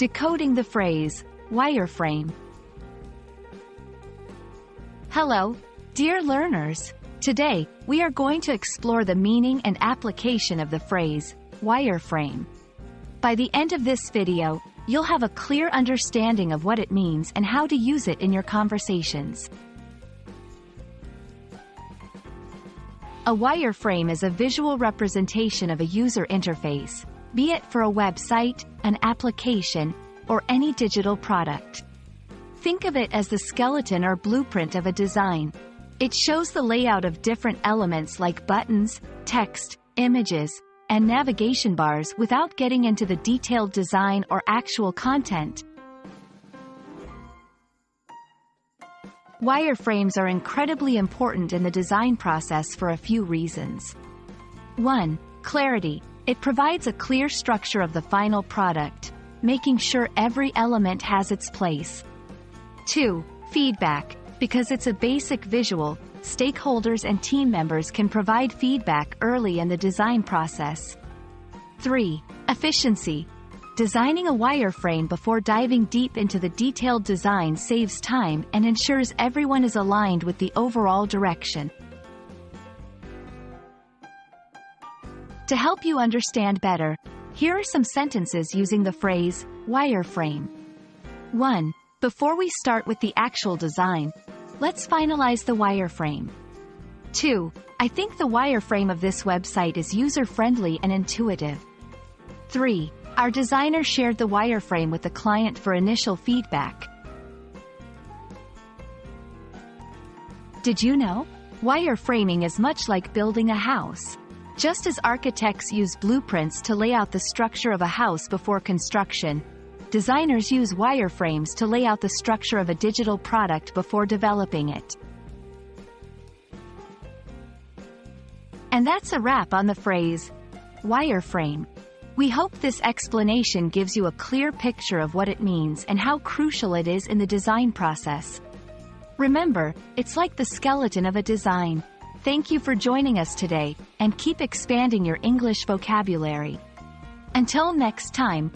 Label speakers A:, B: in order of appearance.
A: Decoding the phrase, wireframe. Hello, dear learners. Today, we are going to explore the meaning and application of the phrase, wireframe. By the end of this video, you'll have a clear understanding of what it means and how to use it in your conversations. A wireframe is a visual representation of a user interface, be it for a website, an application, or any digital product. Think of it as the skeleton or blueprint of a design. It shows the layout of different elements like buttons, text, images, and navigation bars without getting into the detailed design or actual content. Wireframes are incredibly important in the design process for a few reasons. 1. Clarity. It provides a clear structure of the final product, making sure every element has its place. 2. Feedback. Because it's a basic visual, stakeholders and team members can provide feedback early in the design process. 3. Efficiency. Designing a wireframe before diving deep into the detailed design saves time and ensures everyone is aligned with the overall direction. To help you understand better, here are some sentences using the phrase, wireframe. 1. Before we start with the actual design, let's finalize the wireframe. 2. I think the wireframe of this website is user-friendly and intuitive. 3. Our designer shared the wireframe with the client for initial feedback. Did you know? Wireframing is much like building a house. Just as architects use blueprints to lay out the structure of a house before construction, designers use wireframes to lay out the structure of a digital product before developing it. And that's a wrap on the phrase, wireframe. We hope this explanation gives you a clear picture of what it means and how crucial it is in the design process. Remember, it's like the skeleton of a design. Thank you for joining us today, and keep expanding your English vocabulary. Until next time,